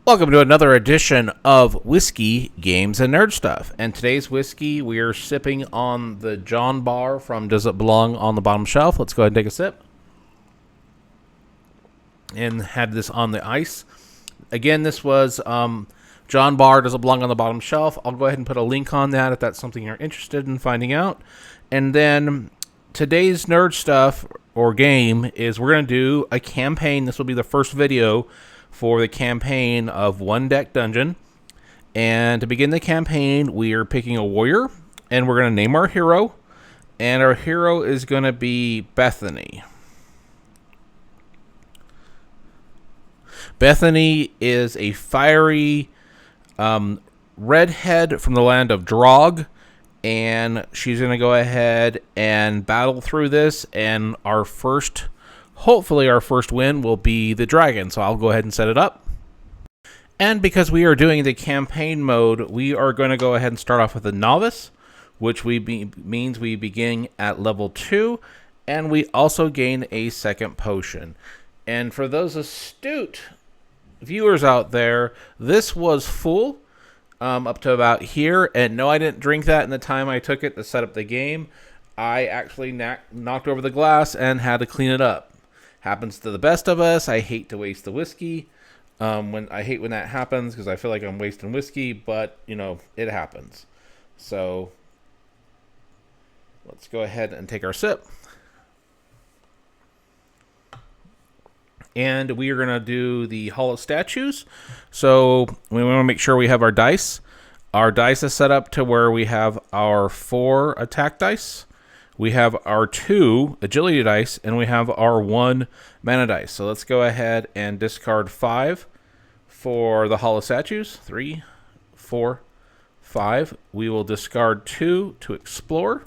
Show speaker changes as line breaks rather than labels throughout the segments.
Welcome to another edition of Whiskey, Games, and Nerd Stuff. And today's whiskey, we are sipping on the John Bar from Does It Belong on the Bottom Shelf. Let's go ahead and take a sip. And had this on the ice. Again, this was John Bar, Does It Belong on the Bottom Shelf. I'll go ahead and put a link on that if that's something you're interested in finding out. And then today's Nerd Stuff or game is we're going to do a campaign. This will be the first video for the campaign of One Deck Dungeon. And to begin the campaign, we are picking a warrior, and we're going to name our hero. And our hero is going to be Bethany. Bethany is a fiery redhead from the land of Drog, and she's going to go ahead and battle through this, and hopefully our first win will be the dragon. So I'll go ahead and set it up. And because we are doing the campaign mode, we are going to go ahead and start off with a novice, which means we begin at level 2, and we also gain a second potion. And for those astute viewers out there, this was full up to about here. And no, I didn't drink that in the time I took it to set up the game. I actually knocked over the glass and had to clean it up. Happens to the best of us. I hate to waste the whiskey. When that happens because I feel like I'm wasting whiskey, but you know, it happens. So let's go ahead and take our sip. And we are going to do the Hall of Statues. So we want to make sure we have our dice. Our dice is set up to where we have our 4 attack dice. We have our 2 agility dice, and we have our 1 mana dice. So let's go ahead and discard 5 for the Hall of Statues. 3, 4, 5. We will discard 2 to explore.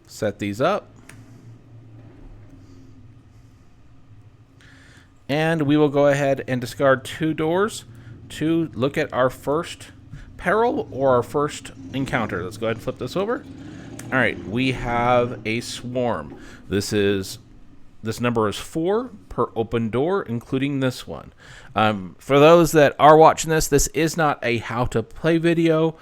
Set these up. And we will go ahead and discard 2 doors to look at our first peril or our first encounter. Let's go ahead and flip this over. All right, we have a swarm. This number is 4 per open door, including this one. For those that are watching this is not a how to play video.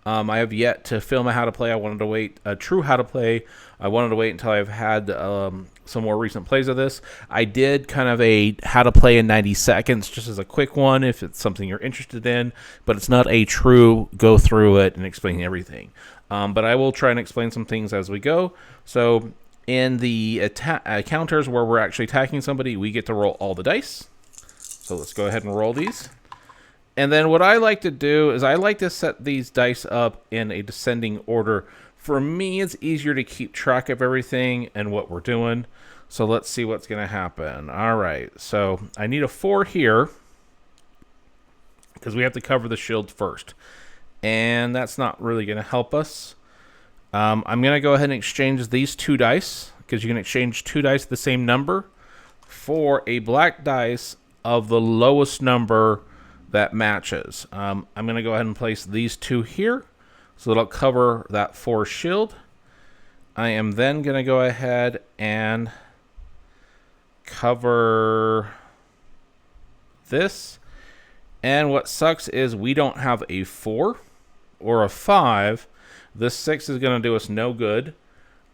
I have yet to film a how to play. I wanted to wait a true how to play. I wanted to wait until I've had some more recent plays of this. I did kind of a how to play in 90 seconds, just as a quick one if it's something you're interested in, but it's not a true go through it and explain everything. But I will try and explain some things as we go. So in the counters where we're actually attacking somebody, we get to roll all the dice. So let's go ahead and roll these. And then what I like to do is I like to set these dice up in a descending order. For me, it's easier to keep track of everything and what we're doing. So let's see what's going to happen. All right, so I need a 4 here because we have to cover the shield first. And that's not really going to help us. I'm going to go ahead and exchange these 2 dice, because you can exchange 2 dice of the same number for a black dice of the lowest number that matches. I'm going to go ahead and place these 2 here, so that'll cover that 4 shield. I am then going to go ahead and cover this. And what sucks is we don't have a 4 or a 5. This 6 is going to do us no good.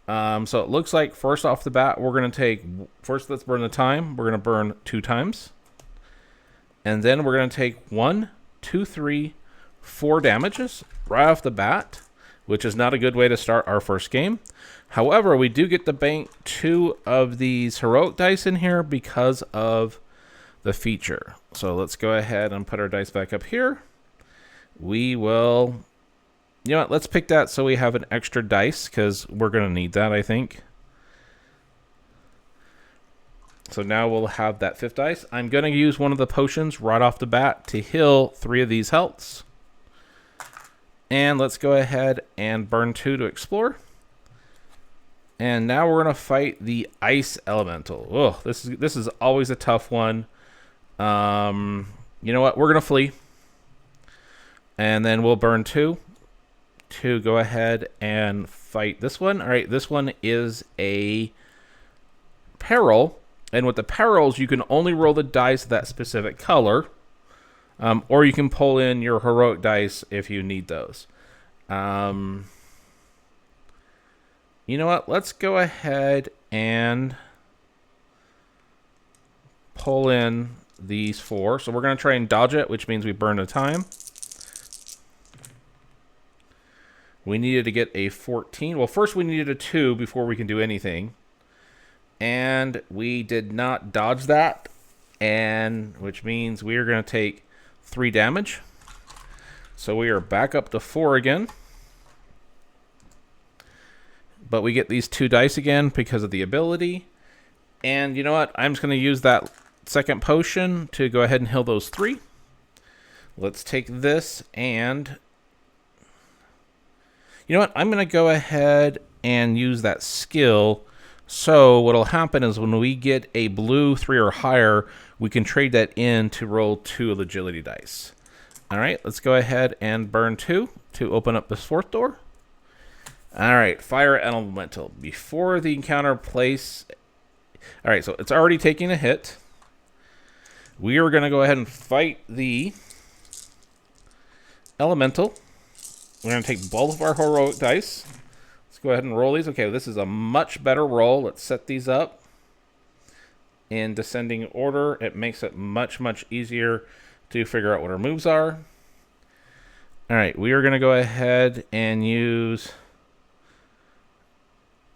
So it looks like first off the bat, we're going to take, first let's burn the time. We're going to burn 2 times. And then we're going to take 1, 2, 3, 4 damages right off the bat, which is not a good way to start our first game. However, we do get to bank 2 of these heroic dice in here because of the feature. So let's go ahead and put our dice back up here. We will, you know what, let's pick that so we have an extra dice because we're going to need that, I think. So now we'll have that 5th dice. I'm going to use one of the potions right off the bat to heal 3 of these healths. And let's go ahead and burn 2 to explore. And now we're going to fight the ice elemental. Oh, this is always a tough one. You know what? We're going to flee. And then we'll burn 2 to go ahead and fight this one. All right, this one is a peril. And with the perils, you can only roll the dice of that specific color. Or you can pull in your heroic dice if you need those. You know what? Let's go ahead and pull in these 4. So we're going to try and dodge it, which means we burn a time. We needed to get a 14. Well, first we needed a 2 before we can do anything. And we did not dodge that, and which means we are going to take 3 damage. So we are back up to 4 again. But we get these 2 dice again because of the ability. And you know what? I'm just going to use that second potion to go ahead and heal those 3. Let's take this and... You know what? I'm going to go ahead and use that skill. So what'll happen is when we get a blue 3 or higher, we can trade that in to roll 2 agility dice. All right, let's go ahead and burn 2 to open up this 4th door. All right, fire elemental. Before the encounter place... All right, so it's already taking a hit. We are going to go ahead and fight the elemental. We're going to take both of our heroic dice. Let's go ahead and roll these. Okay, this is a much better roll. Let's set these up in descending order. It makes it much, much easier to figure out what our moves are. All right, we are going to go ahead and use...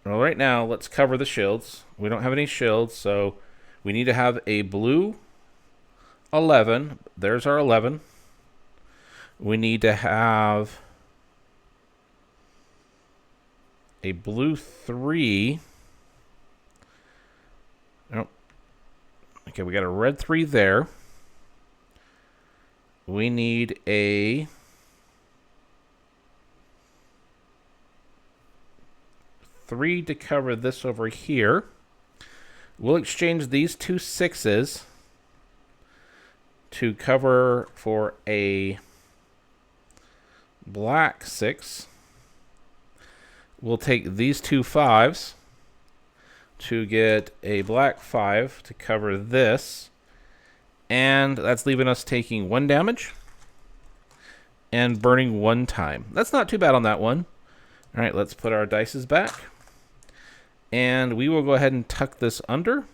Well, right now, let's cover the shields. We don't have any shields, so we need to have a blue 11. There's our 11. We need to have a blue 3. Oh. Okay, we got a red 3 there. We need a... three to cover this over here. We'll exchange these 2 6s to cover for a black 6. We'll take these 2 5s to get a black 5 to cover this. And that's leaving us taking 1 damage and burning 1 time. That's not too bad on that one. All right, let's put our dices back. And we will go ahead and tuck this under,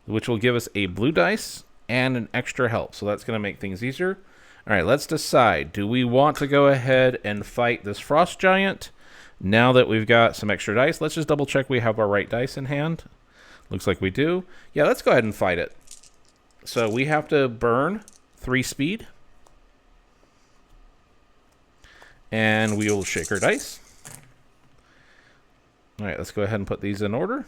which will give us a blue dice and an extra health. So that's going to make things easier. All right, let's decide. Do we want to go ahead and fight this frost giant now that we've got some extra dice? Let's just double check we have our right dice in hand. Looks like we do. Yeah, let's go ahead and fight it. So we have to burn 3 speed. And we will shake our dice. All right, let's go ahead and put these in order.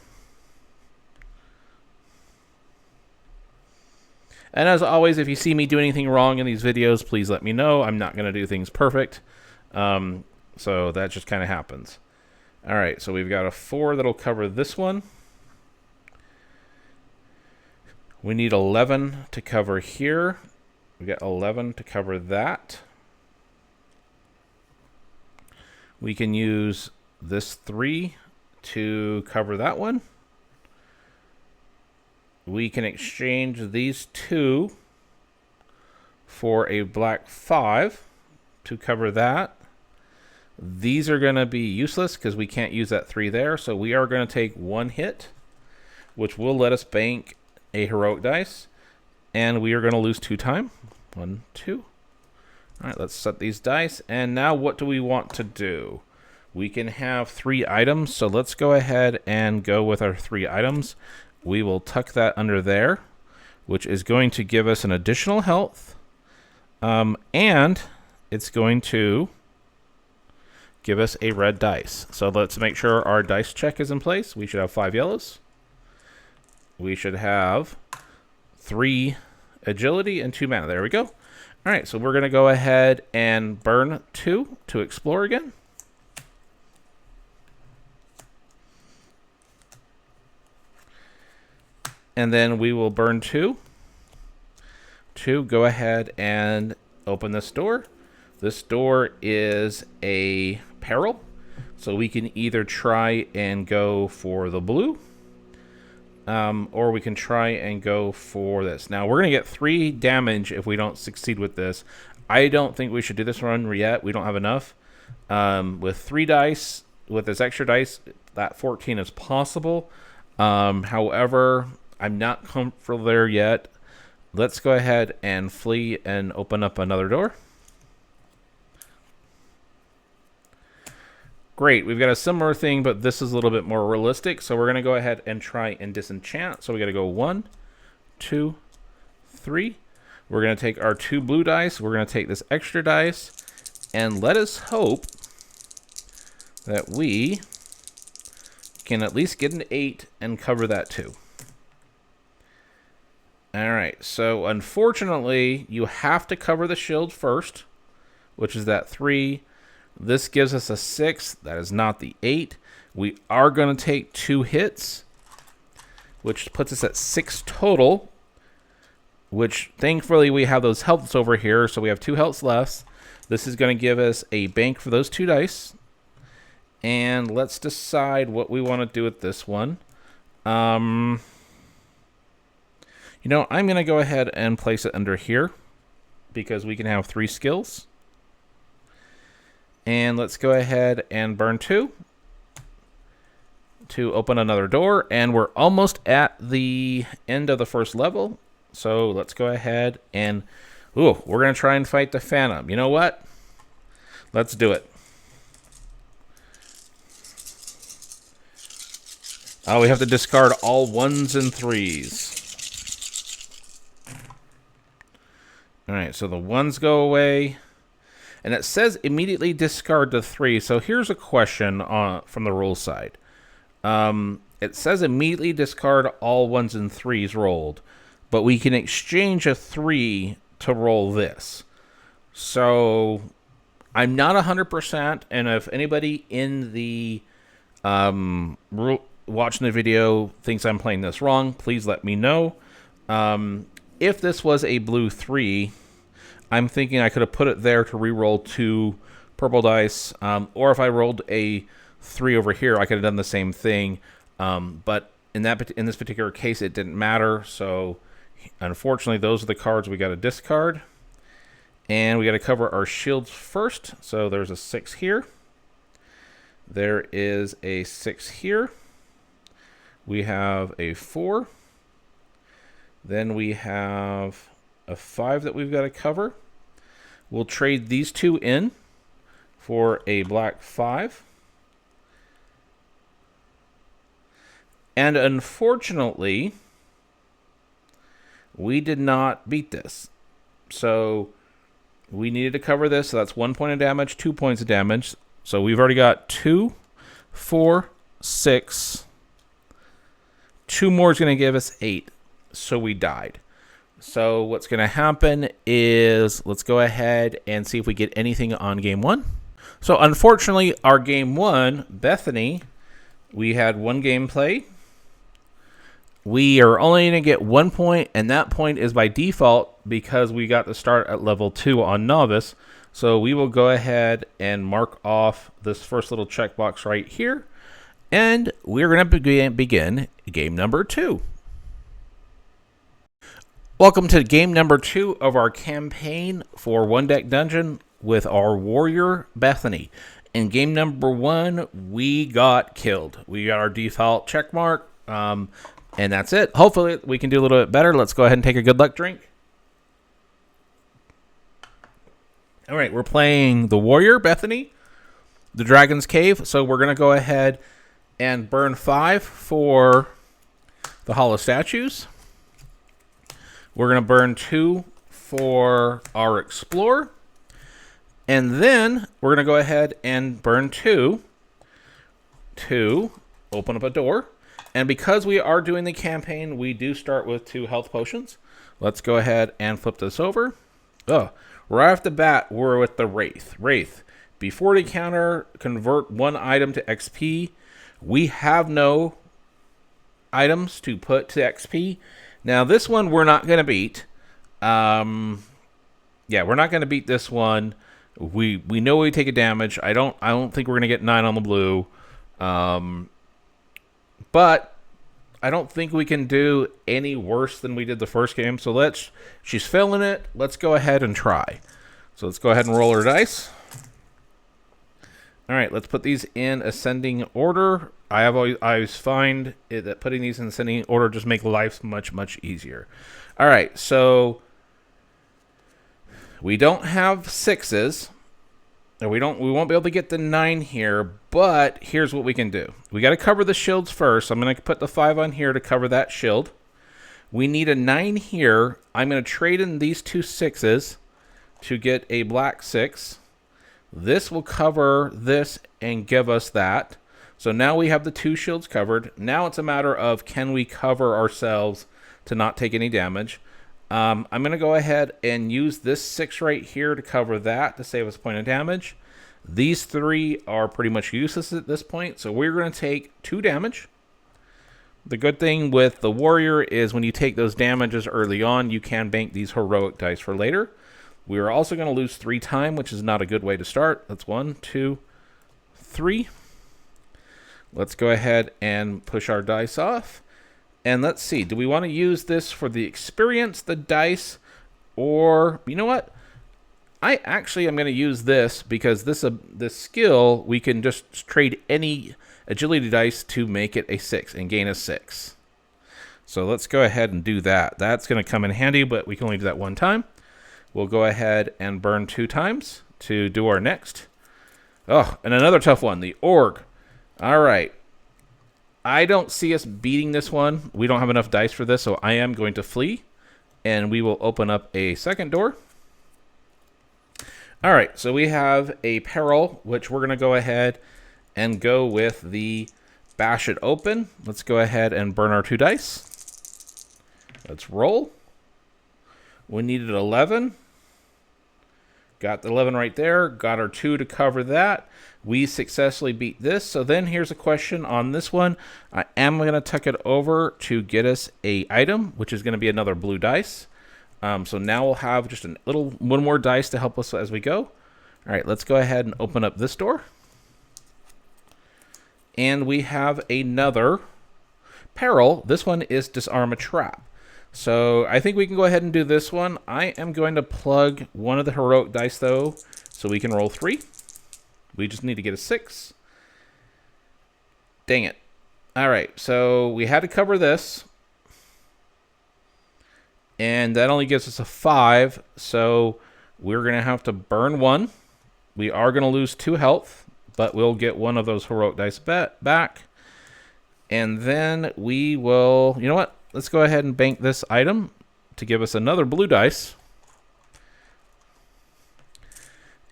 And as always, if you see me do anything wrong in these videos, please let me know. I'm not going to do things perfect. So that just kind of happens. All right, so we've got a 4 that'll cover this one. We need 11 to cover here. We got 11 to cover that. We can use this 3 to cover that one. We can exchange these 2 for a black 5 to cover that. These are going to be useless because we can't use that 3 there. So we are going to take 1 hit, which will let us bank a heroic dice. And we are going to lose 2 time. 1, 2. All right, let's set these dice. And now what do we want to do? We can have 3 items, so let's go ahead and go with our 3 items. We will tuck that under there, which is going to give us an additional health, and it's going to give us a red dice. So let's make sure our dice check is in place. We should have 5 yellows. We should have 3 agility and 2 mana. There we go. All right, so we're going to go ahead and burn 2 to explore again. And then we will burn 2 to go ahead and open this door. This door is a peril, so we can either try and go for the blue, or we can try and go for this. Now, we're going to get 3 damage if we don't succeed with this. I don't think we should do this run yet. We don't have enough. With 3 dice, with this extra dice, that 14 is possible. However, I'm not comfortable there yet. Let's go ahead and flee and open up another door. Great, we've got a similar thing, but this is a little bit more realistic. So we're going to go ahead and try and disenchant. So we got to go 1, 2, 3. We're going to take our 2 blue dice. We're going to take this extra dice. And let us hope that we can at least get an 8 and cover that too. All right, so unfortunately, you have to cover the shield first, which is that 3. This gives us a 6. That is not the 8. We are going to take 2 hits, which puts us at 6 total, which thankfully we have those healths over here, so we have 2 healths left. This is going to give us a bank for those 2 dice. And let's decide what we want to do with this one. You know, I'm going to go ahead and place it under here because we can have 3 skills. And let's go ahead and burn 2 to open another door. And we're almost at the end of the first level. So let's go ahead and... Ooh, we're going to try and fight the Phantom. You know what? Let's do it. Oh, we have to discard all 1s and 3s. All right, so the 1s go away. And it says immediately discard the 3. So here's a question from the rules side. It says immediately discard all 1s and 3s rolled. But we can exchange a 3 to roll this. So I'm not 100%. And if anybody in the watching the video thinks I'm playing this wrong, please let me know. If this was a blue 3, I'm thinking I could have put it there to re-roll 2 purple dice. Or if I rolled a 3 over here, I could have done the same thing. But in this particular case, it didn't matter. So unfortunately, those are the cards we got to discard. And we got to cover our shields first. So there's a 6 here. There is a 6 here. We have a 4. Then we have a 5 that we've got to cover. We'll trade these 2 in for a black 5. And unfortunately, we did not beat this. So we needed to cover this. So that's 1 point of damage, 2 points of damage. So we've already got 2, 4, 6. 2 more is going to give us 8. So we died. So what's going to happen is let's go ahead and see if we get anything on game 1. So unfortunately, our game 1, Bethany, we had 1 gameplay. We are only going to get 1 point, and that point is by default because we got to start at level 2 on Novice. So we will go ahead and mark off this first little checkbox right here. And we're going to begin game number 2. Welcome to game number 2 of our campaign for One Deck Dungeon with our warrior, Bethany. In game number 1, we got killed. We got our default check mark, and that's it. Hopefully, we can do a little bit better. Let's go ahead and take a good luck drink. All right, we're playing the warrior, Bethany, the Dragon's Cave. So we're going to go ahead and burn 5 for the Hollow Statues. We're going to burn 2 for our Explorer. And then we're going to go ahead and burn 2 to open up a door. And because we are doing the campaign, we do start with 2 health potions. Let's go ahead and flip this over. Oh, right off the bat, we're with the Wraith. Wraith, before the encounter, convert 1 item to XP. We have no items to put to XP. Now, this one we're not going to beat. Yeah, we're not going to beat this one. We know we take a damage. I don't think we're going to get 9 on the blue. But I don't think we can do any worse than we did the first game. So she's filling it. Let's go ahead and try. So let's go ahead and roll our dice. All right, let's put these in ascending order. I always find that putting these in ascending order just make life much easier. All right, so we don't have sixes. We won't be able to get the 9 here, but here's what we can do. We got to cover the shields first. I'm going to put the 5 on here to cover that shield. We need a 9 here. I'm going to trade in these 2 6s to get a black 6. This will cover this and give us that. So now we have the 2 shields covered. Now it's a matter of, can we cover ourselves to not take any damage? I'm going to go ahead and use this 6 right here to cover that to save us a point of damage. These 3 are pretty much useless at this point, so we're going to take 2 damage. The good thing with the warrior is when you take those damages early on, you can bank these heroic dice for later. We are also going to lose 3 time, which is not a good way to start. That's 1, 2, 3. Let's go ahead and push our dice off. And let's see, do we want to use this for the experience, the dice, or, you know what? I actually am going to use this because this skill, we can just trade any agility dice to make it a 6 and gain a 6. So let's go ahead and do that. That's going to come in handy, but we can only do that 1 time. We'll go ahead and burn 2 times to do our next. Oh, and another tough one, the Org. All right. I don't see us beating this one. We don't have enough dice for this, so I am going to flee, and we will open up a second door. All right, so we have a peril, which we're going to go ahead and go with the bash it open. Let's go ahead and burn our 2 dice. Let's roll. We needed 11. Got the 11 right there. Got our 2 to cover that. We successfully beat this. So then here's a question on this one. I am going to tuck it over to get us a item, which is going to be another blue dice. So now we'll have just one more dice to help us as we go. All right, let's go ahead and open up this door. And we have another peril. This one is disarm a trap. So I think we can go ahead and do this one. I am going to plug one of the heroic dice, though, so we can roll 3. We just need to get a 6. Dang it. All right, so we had to cover this. And that only gives us a 5, so we're going to have to burn 1. We are going to lose 2 health, but we'll get one of those heroic dice back. And then we will, you know what? Let's go ahead and bank this item to give us another blue dice.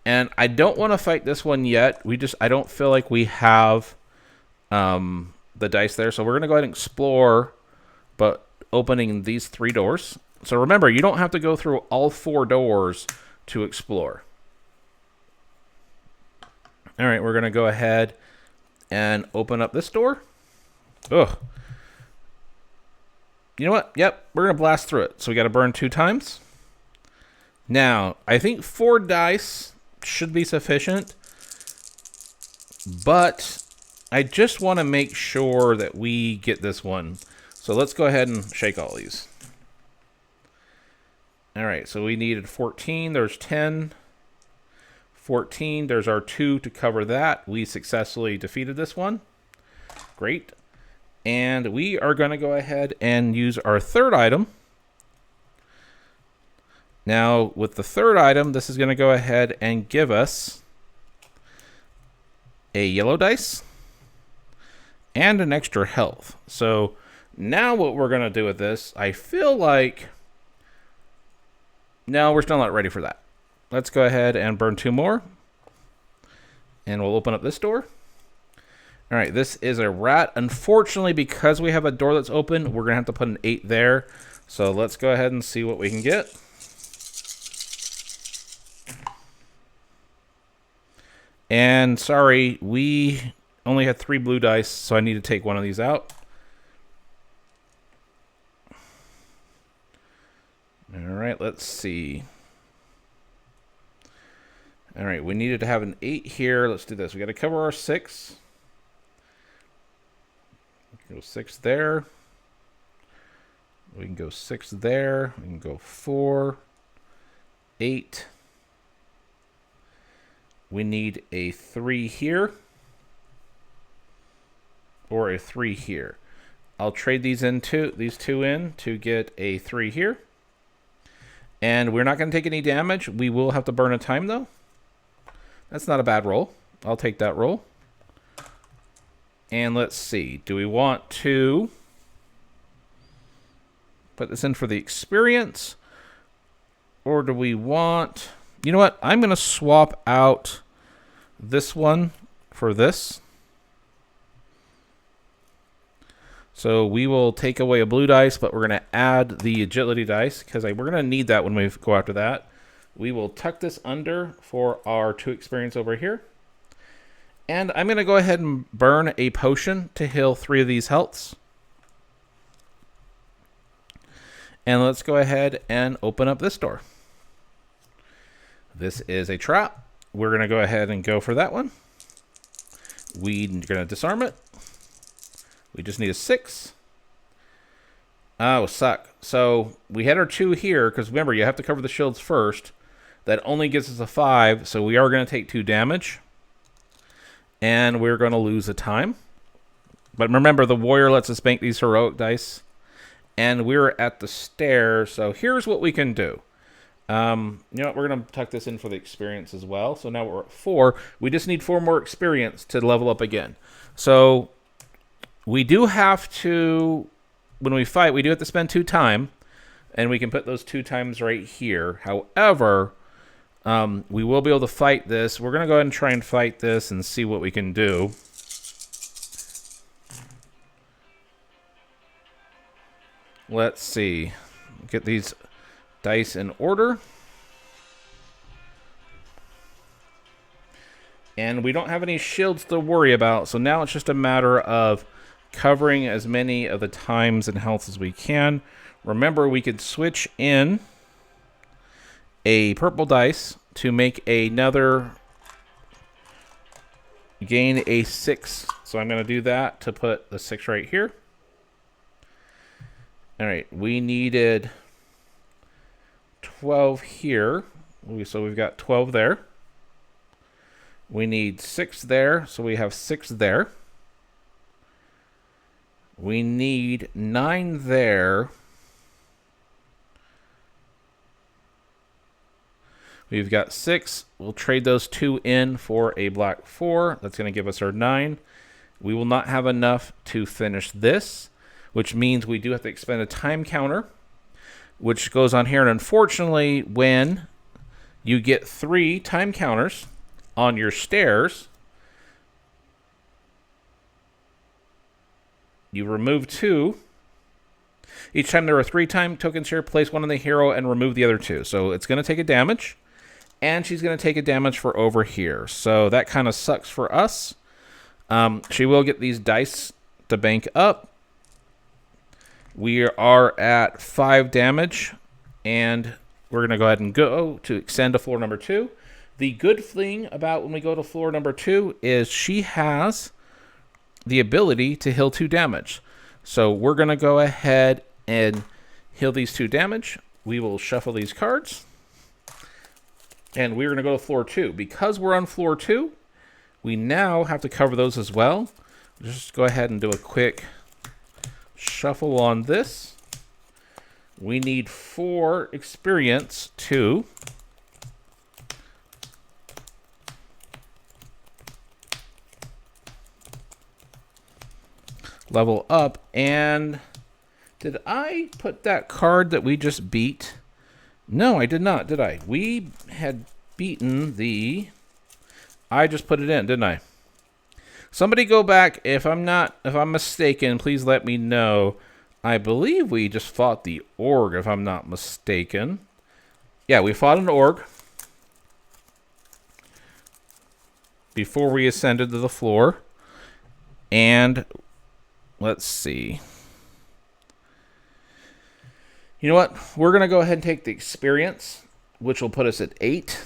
And I don't want to fight this one yet. I don't feel like we have the dice there. So we're going to go ahead and explore, but opening these 3 doors. So remember, you don't have to go through all 4 doors to explore. All right, we're going to go ahead and open up this door. Ugh. You know what? Yep, we're going to blast through it. So we got to burn 2 times. Now, I think 4 dice should be sufficient. But I just want to make sure that we get this one. So let's go ahead and shake all these. All right, so we needed 14. There's 10. 14. There's our 2 to cover that. We successfully defeated this one. Great. And we are going to go ahead and use our 3rd item. Now, with the 3rd item, this is going to go ahead and give us a yellow dice and an extra health. So now what we're going to do with this, I feel like... No, we're still not ready for that. Let's go ahead and burn 2 more. And we'll open up this door. All right, this is a rat. Unfortunately, because we have a door that's open, we're going to have to put an 8 there. So let's go ahead and see what we can get. And sorry, we only had 3 blue dice, so I need to take one of these out. All right, let's see. All right, we needed to have an 8 here. Let's do this. We got to cover our 6. Go 6 there. We can go 6 there. We can go 4, 8. We need a 3 here. Or a 3 here. I'll trade these two in to get a 3 here. And we're not going to take any damage. We will have to burn a time, though. That's not a bad roll. I'll take that roll. And let's see. Do we want to put this in for the experience? Or do we want... You know what? I'm going to swap out this one for this. So we will take away a blue dice, but we're going to add the agility dice because we're going to need that when we go after that. We will tuck this under for our 2 experience over here. And I'm going to go ahead and burn a potion to heal 3 of these healths. And let's go ahead and open up this door. This is a trap. We're going to go ahead and go for that one. We're going to disarm it. We just need a 6. Oh, suck. So we had our 2 here, because remember, you have to cover the shields first. That only gives us a 5, so we are going to take 2 damage. And we're going to lose a time. But remember, the warrior lets us bank these heroic dice. And we're at the stairs, so here's what we can do. You know what, we're going to tuck this in for the experience as well. So now we're at 4. We just need 4 more experience to level up again. So... we do have to, when we fight, we do have to spend 2 time, and we can put those 2 times right here. However, we will be able to fight this. We're going to go ahead and try and fight this and see what we can do. Let's see. Get these dice in order. And we don't have any shields to worry about, so now it's just a matter of covering as many of the times and health as we can. Remember, we could switch in a purple dice to make another gain a 6. So I'm going to do that to put the 6 right here. All right, we needed 12 here. So we've got 12 there. We need 6 there, so we have 6 there. We need 9 there. We've got 6. We'll trade those 2 in for a black 4. That's going to give us our 9. We will not have enough to finish this, which means we do have to expend a time counter, which goes on here. And unfortunately, when you get 3 time counters on your stairs, you remove 2. Each time there are 3 time tokens here, place 1 on the hero and remove the other 2. So it's going to take a damage, and she's going to take a damage for over here. So that kind of sucks for us. She will get these dice to bank up. We are at 5 damage, and we're going to go ahead and go to extend to floor number 2. The good thing about when we go to floor number 2 is she has the ability to heal 2 damage. So we're going to go ahead and heal these 2 damage. We will shuffle these cards. And we're going to go to floor 2. Because we're on floor 2, we now have to cover those as well. Just go ahead and do a quick shuffle on this. We need 4 experience to level up. And did I put that card that we just beat? No, I did not, did I? We had beaten the... I just put it in, didn't I? Somebody go back. If I'm mistaken, please let me know. I believe we just fought the org, if I'm not mistaken. Yeah, we fought an org before we ascended to the floor. And let's see. You know what? We're going to go ahead and take the experience, which will put us at 8.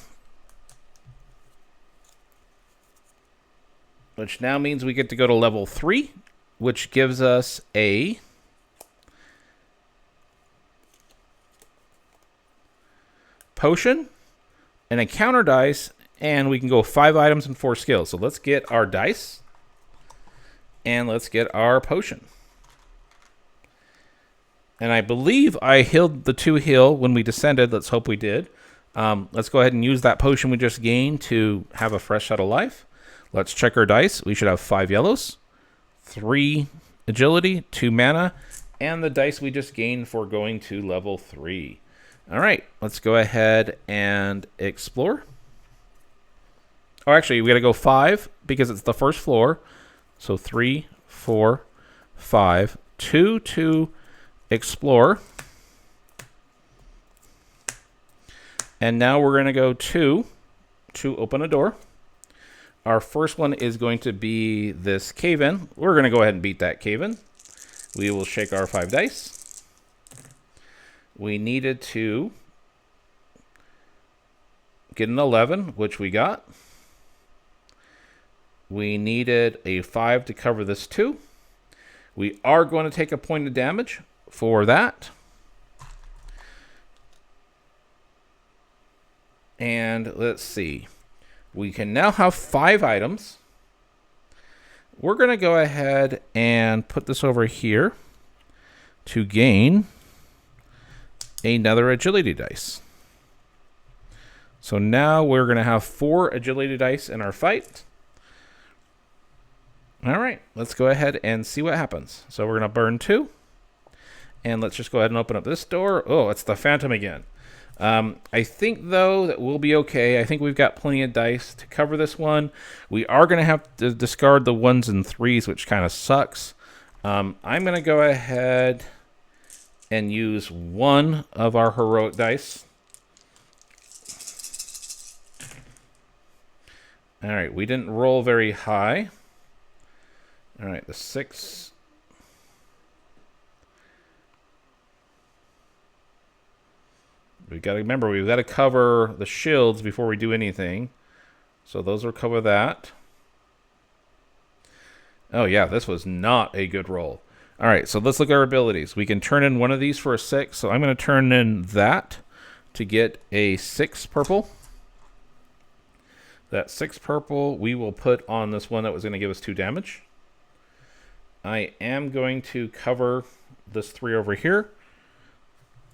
Which now means we get to go to level 3, which gives us a potion, an encounter dice, and we can go 5 items and 4 skills. So let's get our dice, and let's get our potion. And I believe I healed the 2 heal when we descended. Let's hope we did. Let's go ahead and use that potion we just gained to have a fresh shot of life. Let's check our dice. We should have 5 yellows, 3 agility, 2 mana, and the dice we just gained for going to level 3. All right, let's go ahead and explore. Oh, actually, we got to go 5 because it's the first floor. So 3, 4, 5, 2 to explore. And now we're going to go 2 to open a door. Our first one is going to be this cave-in. We're going to go ahead and beat that cave-in. We will shake our 5 dice. We needed to get an 11, which we got. We needed a 5 to cover this 2. We are going to take a point of damage for that. And let's see. We can now have 5 items. We're going to go ahead and put this over here to gain another agility dice. So now we're going to have 4 agility dice in our fight. All right, let's go ahead and see what happens. So we're going to burn 2. And let's just go ahead and open up this door. Oh, it's the Phantom again. I think, though, that we'll be okay. I think we've got plenty of dice to cover this one. We are going to have to discard the 1s and 3s, which kind of sucks. I'm going to go ahead and use 1 of our heroic dice. All right, we didn't roll very high. All right, the 6. We got to remember, we've got to cover the shields before we do anything. So those will cover that. Oh yeah, this was not a good roll. All right, so let's look at our abilities. We can turn in one of these for a 6. So I'm going to turn in that to get a 6 purple. That 6 purple we will put on this one that was going to give us 2 damage. I am going to cover this 3 over here.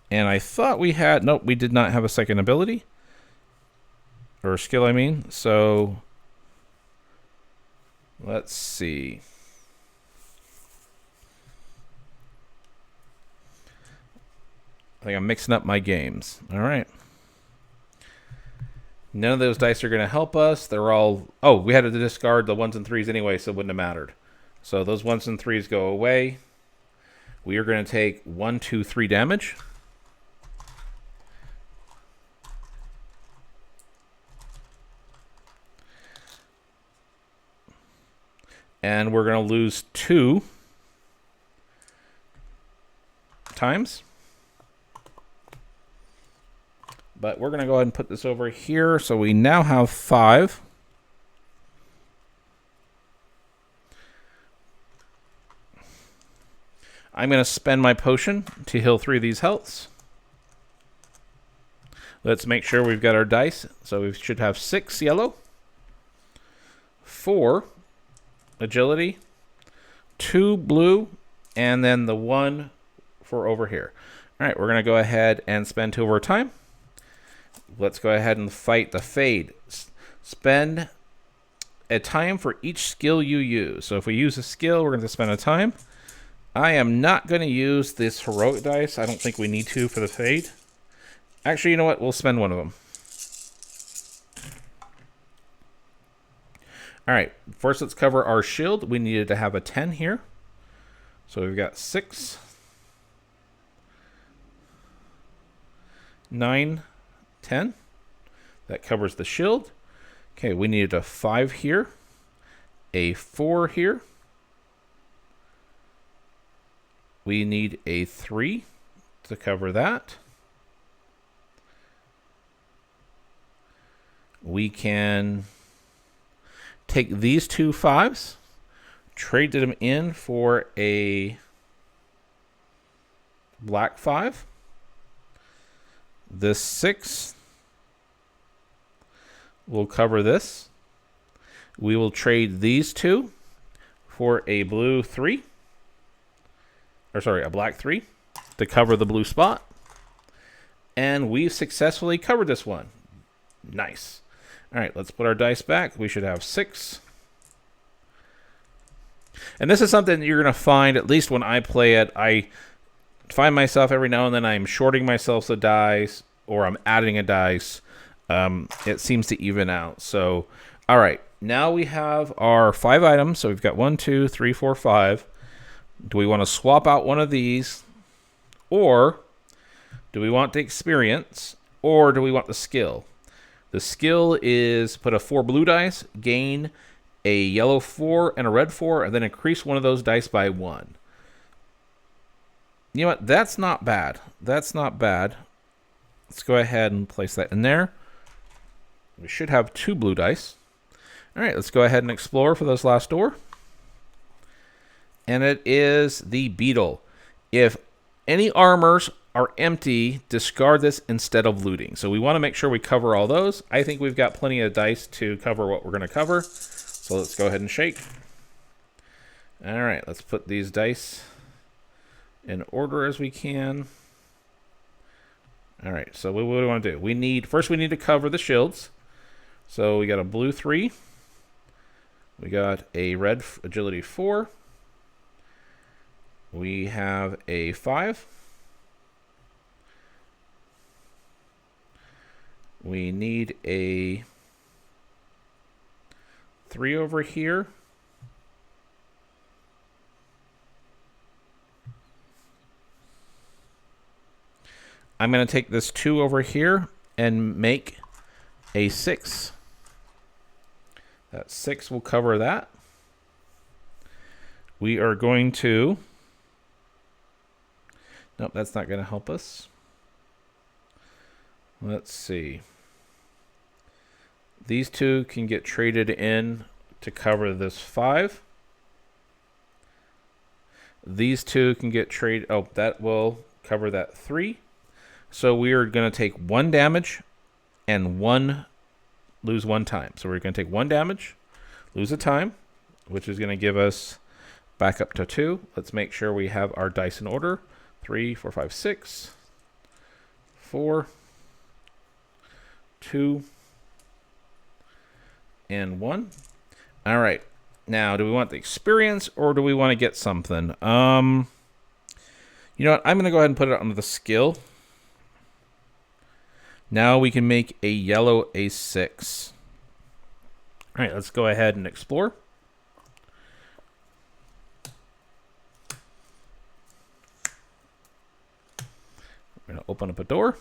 And I thought we had... Nope, we did not have a second ability. Or skill, I mean. So let's see. I think I'm mixing up my games. All right. None of those dice are going to help us. They're all... Oh, we had to discard the 1s and 3s anyway, so it wouldn't have mattered. So those 1s and 3s go away. We are going to take 1, 2, 3 damage. And we're going to lose 2 times. But we're going to go ahead and put this over here. So we now have 5. I'm going to spend my potion to heal 3 of these healths. Let's make sure we've got our dice. So we should have 6 yellow, 4 agility, 2 blue, and then the 1 for over here. All right, we're going to go ahead and spend 2 of our time. Let's go ahead and fight the Fade. Spend a time for each skill you use. So if we use a skill, we're going to spend a time. I am not going to use this heroic dice. I don't think we need to for the Fade. Actually, you know what? We'll spend 1 of them. All right, first let's cover our shield. We needed to have a 10 here. So we've got 6, 9, 10. That covers the shield. Okay, we needed a 5 here, a 4 here. We need a 3 to cover that. We can take these 2 5s, trade them in for a black 5. This 6 will cover this. We will trade these two for a blue 3. Or sorry, a black 3 to cover the blue spot. And we've successfully covered this one. Nice. All right, let's put our dice back. We should have 6. And this is something you're going to find, at least when I play it, I find myself every now and then I'm shorting myself a dice or I'm adding a dice. It seems to even out. So, all right, now we have our 5 items. So we've got 1, 2, 3, 4, 5. Do we want to swap out one of these? Or do we want the experience? Or do we want the skill? The skill is put a 4 blue dice, gain a yellow 4 and a red 4, and then increase one of those dice by 1. You know what? That's not bad. That's not bad. Let's go ahead and place that in there. We should have 2 blue dice. All right, let's go ahead and explore for this last door. And it is the beetle. If any armors are empty, discard this instead of looting. So we want to make sure we cover all those. I think we've got plenty of dice to cover what we're going to cover. So let's go ahead and shake. All right, let's put these dice in order as we can. All right, so what do we want to do? First we need to cover the shields. So we got a blue 3. We got a red agility 4. We have a 5. We need a 3 over here. I'm going to take this 2 over here and make a 6. That 6 will cover that. We are going to... Nope, that's not going to help us. Let's see. These 2 can get traded in to cover this 5. These 2 can get traded... Oh, that will cover that 3. So we are going to take 1 damage and lose 1 time. So we're going to take 1 damage, lose a time, which is going to give us back up to 2. Let's make sure we have our dice in order. 3, 4, 5, 6, 4, 2, and 1. All right. Now, do we want the experience or do we want to get something? You know what? I'm going to go ahead and put it under the skill. Now we can make a yellow A6. All right, let's go ahead and explore. We're going to open up a door.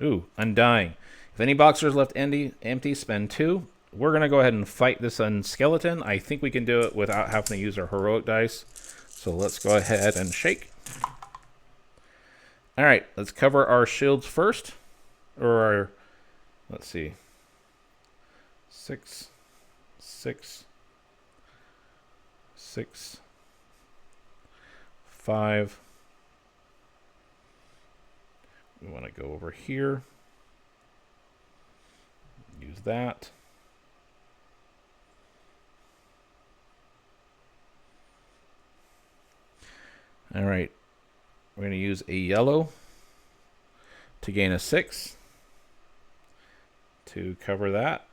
Ooh, Undying. If any box is left empty, spend 2. We're going to go ahead and fight this skeleton. I think we can do it without having to use our heroic dice. So let's go ahead and shake. All right, let's cover our shields first. Let's see. 6, 6, 6, 5. We want to go over here. Use that. All right. We're going to use a yellow to gain a 6 to cover that.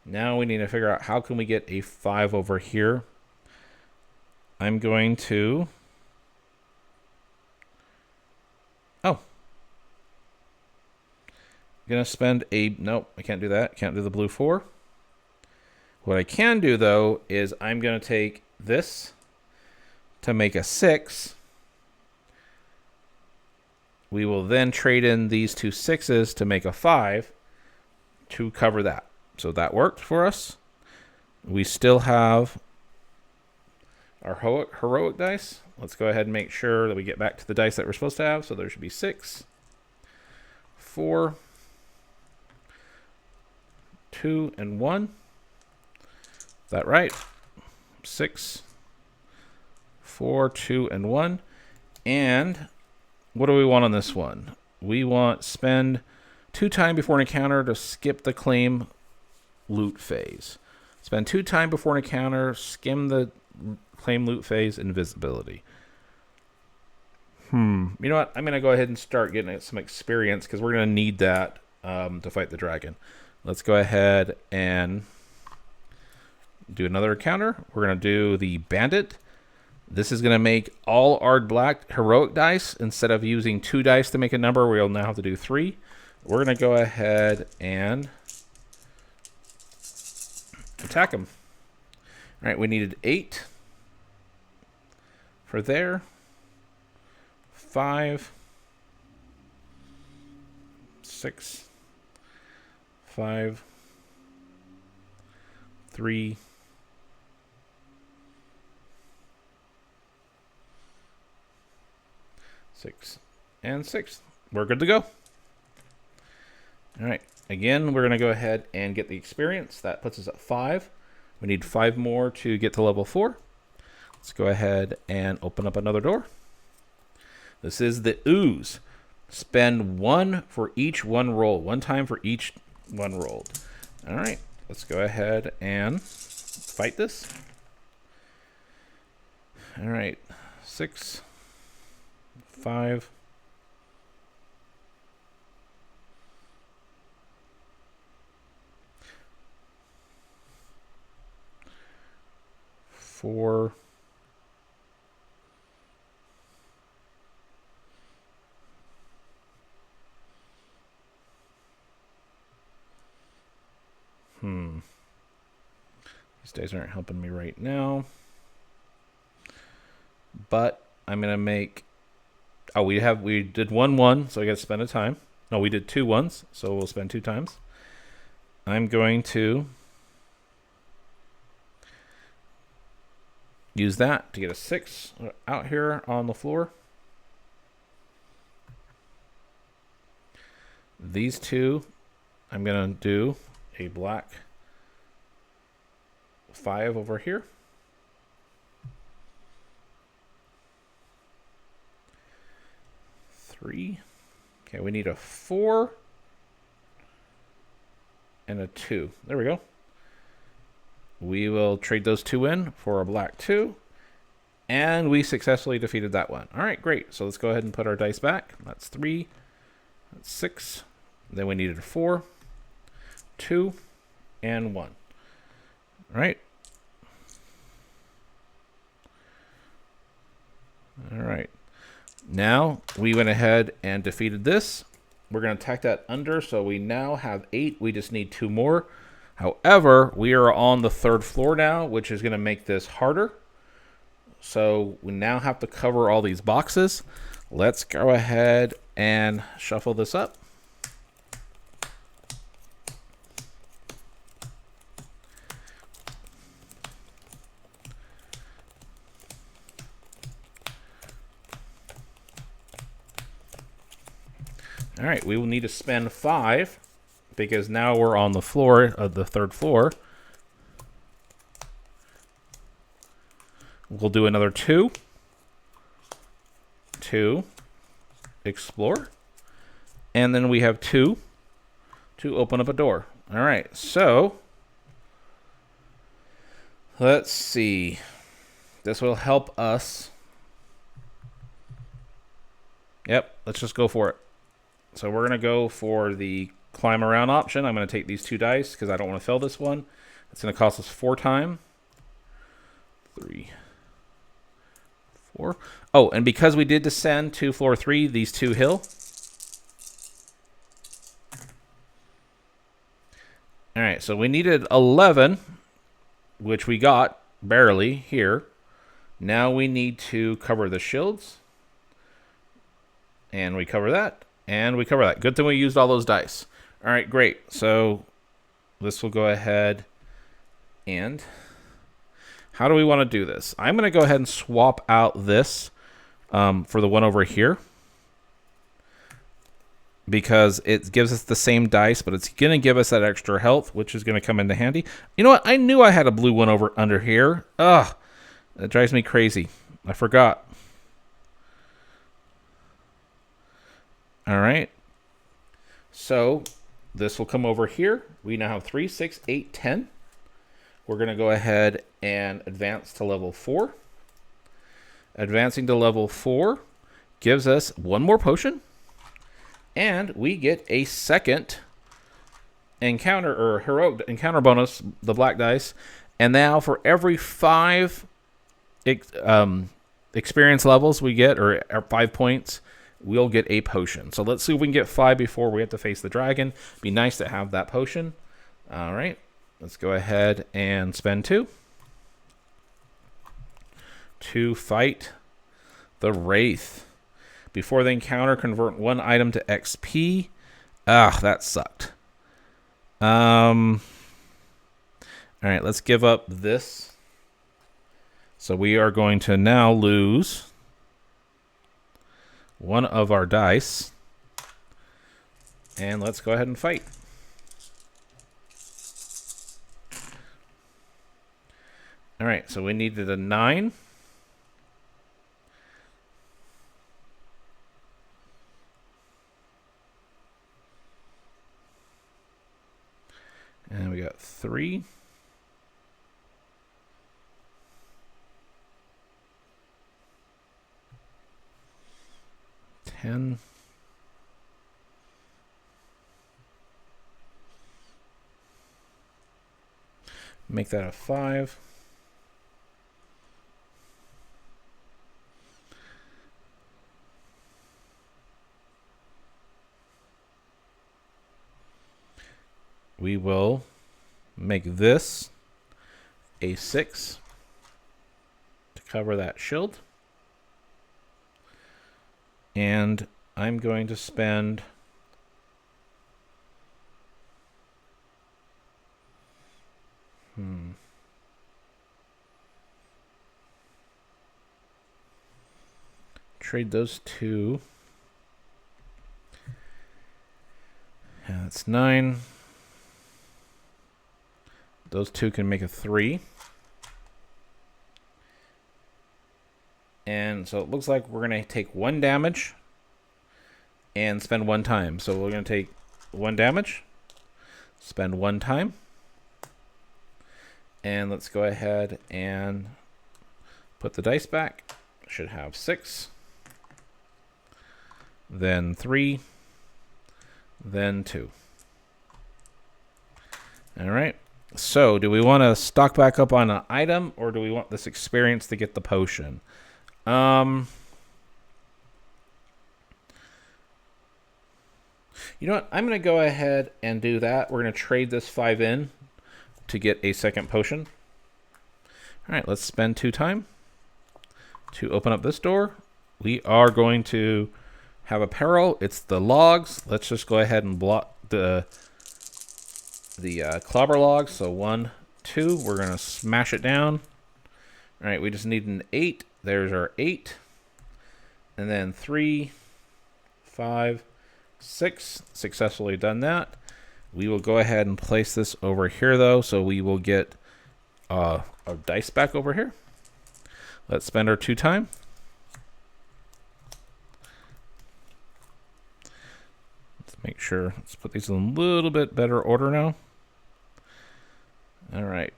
Now we need to figure out how can we get a 5 over here. I'm going to... Oh. I'm going to spend a... Nope, I can't do that. Can't do the blue 4. What I can do, though, is I'm going to take this to make a 6. We will then trade in these 2 6s to make a 5 to cover that. So that worked for us. We still have our heroic dice. Let's go ahead and make sure that we get back to the dice that we're supposed to have. So there should be 6, 4, 2, and 1. Is that right? 6, 4, 2, and 1. And what do we want on this one? we want spend 2 time before an encounter to skip the claim loot phase. Spend 2 time before an encounter, skim the claim loot phase, invisibility. You know what? I'm going to go ahead and start getting some experience because we're going to need that to fight the dragon. Let's go ahead and do another encounter. We're going to do the bandit. This is going to make all our black heroic dice. Instead of using 2 dice to make a number, we'll now have to do 3. We're going to go ahead and attack him. All right, we needed 8 for there. 5, 6, 5, 3, 6, and 6. We're good to go. All right. Again, we're going to go ahead and get the experience. That puts us at 5. We need 5 more to get to level 4. Let's go ahead and open up another door. This is the ooze. Spend 1 for each 1 roll. 1 time for each 1 rolled. All right. Let's go ahead and fight this. All right. 6, 5, 4, 'These dice aren't helping me right now. But I'm gonna make. Oh, we did 1, so I got to spend a time. No, we did 2 ones, so we'll spend 2 times. I'm going to use that to get a 6 out here on the floor. These 2, I'm gonna do a black 5 over here. Three. Okay, we need a 4 and a 2. There we go. We will trade those 2 in for a black 2. And we successfully defeated that one. All right, great. So let's go ahead and put our dice back. That's 3. That's 6. Then we needed a 4, 2, and 1. All right. All right. Now we went ahead and defeated this. We're going to tack that under, so we now have 8. We just need 2 more. However, we are on the 3rd floor now, which is going to make this harder. So we now have to cover all these boxes. Let's go ahead and shuffle this up. All right, we will need to spend 5 because now we're on the floor of the 3rd floor. We'll do another 2. 2. Explore. And then we have 2 to open up a door. All right, so let's see. This will help us. Yep, let's just go for it. So we're going to go for the climb around option. I'm going to take these 2 dice because I don't want to fill this one. It's going to cost us 4 time. 3, 4. Oh, and because we did descend to floor 3, these 2 hill. All right, so we needed 11, which we got barely here. Now we need to cover the shields. And we cover that. And we cover that. Good thing we used all those dice. All right, great. So this will go ahead and how do we want to do this? I'm going to go ahead and swap out this for the one over here because it gives us the same dice, but it's going to give us that extra health, which is going to come into handy. You know what? I knew I had a blue one over under here. Ugh, that drives me crazy. I forgot. All right. So this will come over here. We now have 3, 6, 8, 10. We're going to go ahead and advance to level 4. Advancing to level 4 gives us one more potion. And we get a second encounter or heroic encounter bonus, the black dice. And now for every 5 experience levels we get, or 5 points, we'll get a potion. So let's see if we can get 5 before we have to face the dragon. Be nice to have that potion. All right, let's go ahead and spend 2 to fight the Wraith. Before the encounter, convert 1 item to XP. Ah, that sucked. All right, let's give up this. So we are going to now lose 1 of our dice. And let's go ahead and fight. All right, so we needed a 9. And we got 3. 10. Make that a 5. We will make this a 6 to cover that shield. And I'm going to spend trade those 2. Yeah, that's 9. Those 2 can make a 3. And so it looks like we're going to take 1 damage and spend 1 time. So we're going to take 1 damage, spend 1 time. And let's go ahead and put the dice back. Should have 6. Then 3. Then 2. All right. So do we want to stock back up on an item, or do we want this experience to get the potion? You know what? I'm going to go ahead and do that. We're going to trade this 5 in to get a second potion. All right, let's spend 2 time to open up this door. We are going to have a peril. It's the logs. Let's just go ahead and block the clobber logs. So 1, 2. We're going to smash it down. All right, we just need an 8. There's our 8. And then 3, 5, 6. Successfully done that. We will go ahead and place this over here, though, so we will get our dice back over here. Let's spend our 2 time. Let's make sure. Let's put these in a little bit better order now. All right.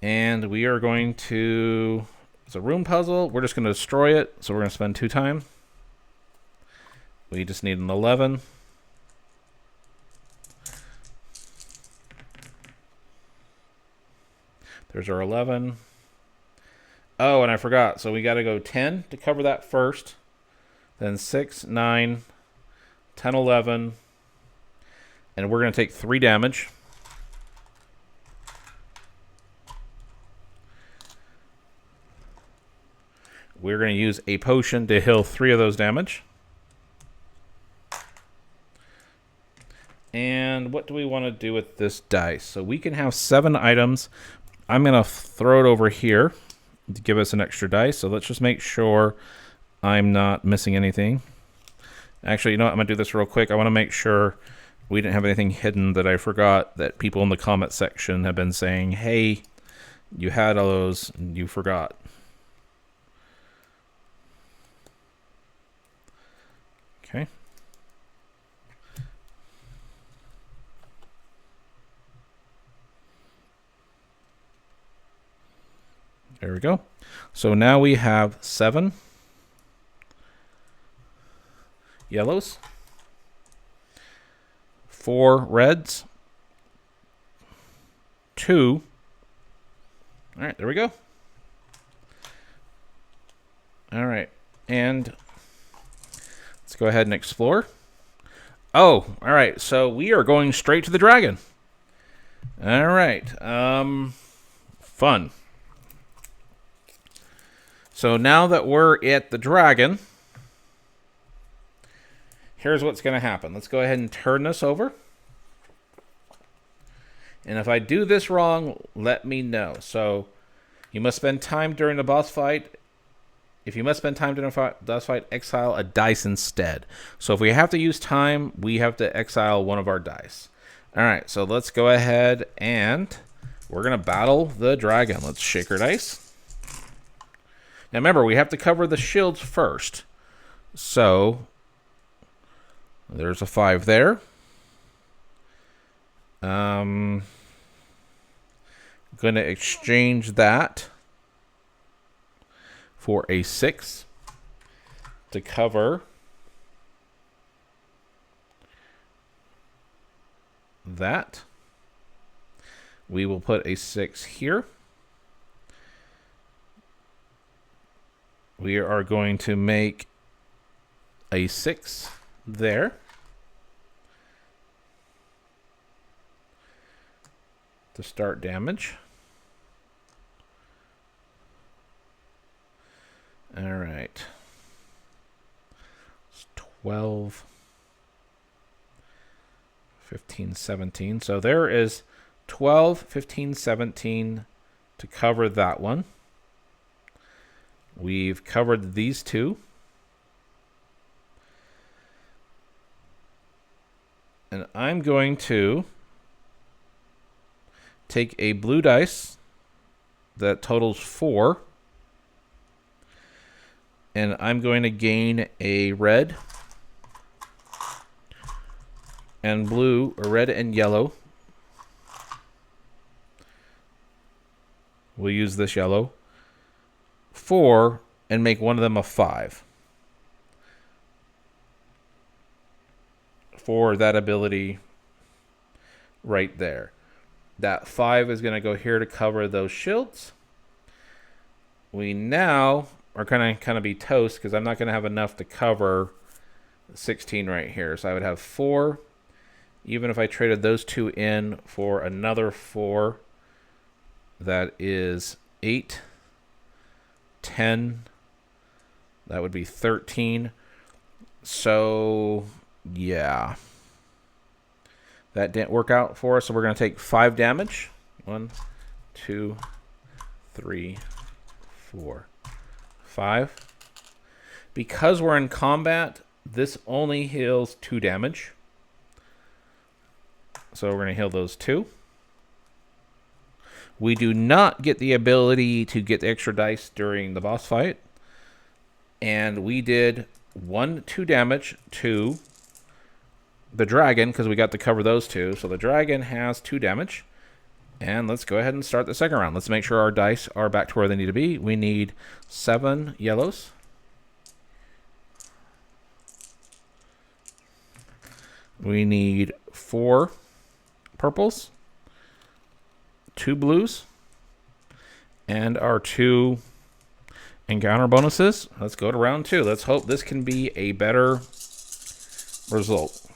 And we are going to... It's a room puzzle. We're just going to destroy it, so we're going to spend 2 time. We just need an 11. There's our 11. Oh, and I forgot. So we got to go 10 to cover that first. Then 6, 9, 10, 11. And we're going to take 3 damage. We're going to use a potion to heal 3 of those damage. And what do we want to do with this dice? So we can have 7 items. I'm going to throw it over here to give us an extra dice. So let's just make sure I'm not missing anything. Actually, you know what? I'm going to do this real quick. I want to make sure we didn't have anything hidden that I forgot, that people in the comment section have been saying, hey, you had all those and you forgot. Okay. There we go. So now we have 7 yellows, 4 reds, 2. All right, there we go. All right, and let's go ahead and explore. Oh, all right, so we are going straight to the dragon. All right, fun. So now that we're at the dragon, here's what's going to happen. Let's go ahead and turn this over. And if I do this wrong, let me know. So you must spend time during the boss fight. If you must spend time during a boss fight, exile a dice instead. So if we have to use time, we have to exile one of our dice. All right, so let's go ahead and we're going to battle the dragon. Let's shake our dice. Now remember, we have to cover the shields first. So there's a 5 there. Going to exchange that for a 6 to cover that. We will put a 6 here. We are going to make a 6 there. To start damage. All right. It's 12, 15, 17. So there is 12, 15, 17 to cover that one. We've covered these 2. And I'm going to take a blue dice that totals 4. And I'm going to gain a red and blue, or red and yellow. We'll use this yellow. 4 and make one of them a 5. For that ability right there. That 5 is going to go here to cover those shields. We now are going to kind of be toast because I'm not going to have enough to cover 16 right here. So I would have 4. Even if I traded those 2 in for another 4, that is 8, 10. That would be 13. So, yeah. That didn't work out for us, so we're going to take 5 damage. 1, 2, 3, 4, 5. Because we're in combat, this only heals 2 damage. So we're going to heal those 2. We do not get the ability to get the extra dice during the boss fight. And we did 1, 2 damage to the dragon because we got to cover those 2. So the dragon has 2 damage. And let's go ahead and start the second round. Let's make sure our dice are back to where they need to be. We need 7 yellows. We need 4 purples, 2 blues, and our 2 encounter bonuses. Let's go to round 2. Let's hope this can be a better result.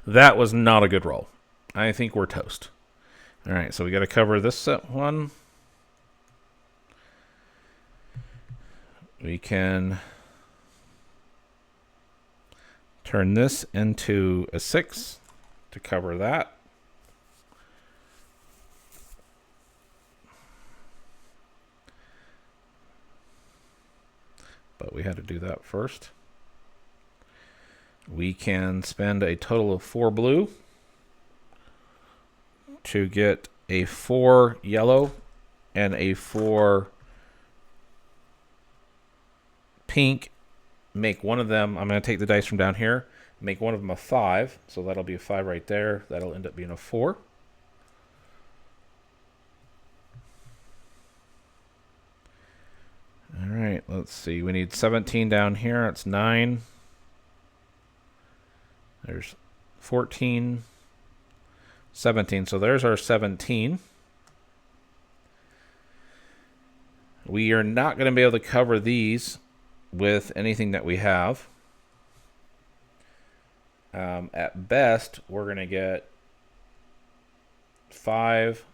That was not a good roll. I think we're toast. All right, so we got to cover this one. We can turn this into a 6 to cover that. But we had to do that first. We can spend a total of 4 blue to get a 4 yellow and a 4 pink make one of them, I'm going to take the dice from down here, make one of them a 5. So that'll be a 5 right there. That'll end up being a 4. All right, let's see. We need 17 down here. That's 9. There's 14, 17. So there's our 17. We are not going to be able to cover these with anything that we have. At best, we're going to get 5.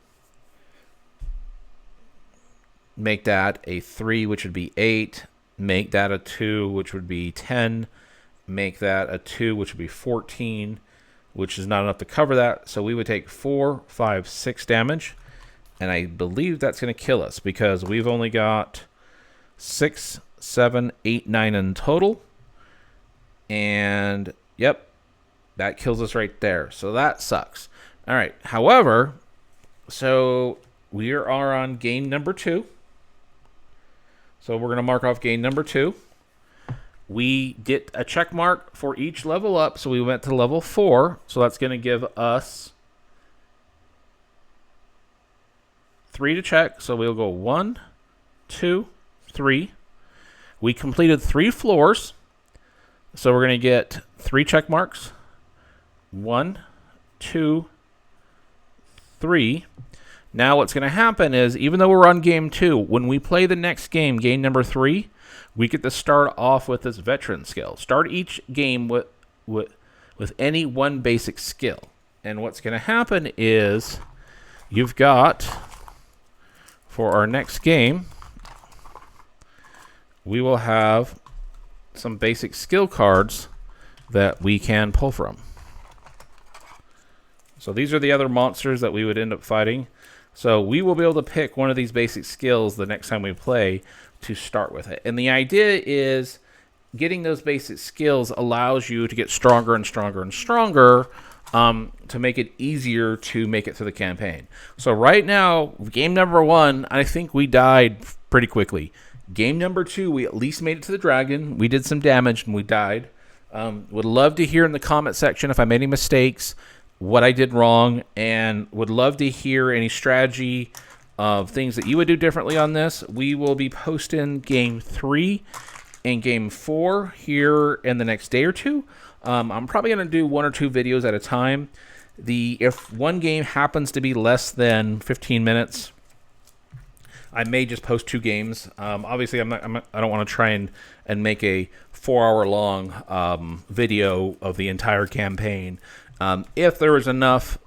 Make that a 3, which would be 8. Make that a 2, which would be 10. Make that a 2, which would be 14, which is not enough to cover that. So we would take 4, 5, 6 damage. And I believe that's going to kill us because we've only got 6, 7, 8, 9 in total. And, yep, that kills us right there. So that sucks. All right. However, so we are on game number 2. So we're going to mark off game number 2. We get a check mark for each level up. So we went to level 4. So that's going to give us 3 to check. So we'll go 1, 2, 3. We completed 3 floors. So we're going to get 3 check marks. 1, 2, 3. Now what's going to happen is, even though we're on game 2, when we play the next game, game number 3, we get to start off with this veteran skill. Start each game with any one basic skill. And what's going to happen is you've got, for our next game, we will have some basic skill cards that we can pull from. So these are the other monsters that we would end up fighting. So we will be able to pick one of these basic skills the next time we play to start with it. And the idea is getting those basic skills allows you to get stronger and stronger and stronger to make it easier to make it through the campaign. So right now, game number 1, I think we died pretty quickly. Game number 2, we at least made it to the dragon. We did some damage and we died. Would love to hear in the comment section if I made any mistakes, what I did wrong, and would love to hear any strategy of things that you would do differently on this. We will be posting game 3 and game 4 here in the next day or two. I'm probably going to do 1 or 2 videos at a time. If one game happens to be less than 15 minutes, I may just post 2 games. Obviously, I don't want to try and make a 4-hour long video of the entire campaign. If there is enough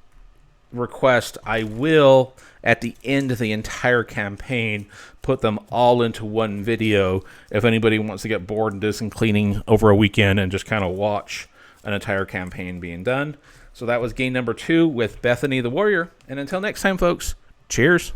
request, I will, at the end of the entire campaign, put them all into one video if anybody wants to get bored and do some cleaning over a weekend and just kind of watch an entire campaign being done. So that was game number 2 with Bethany the Warrior. And until next time, folks, cheers.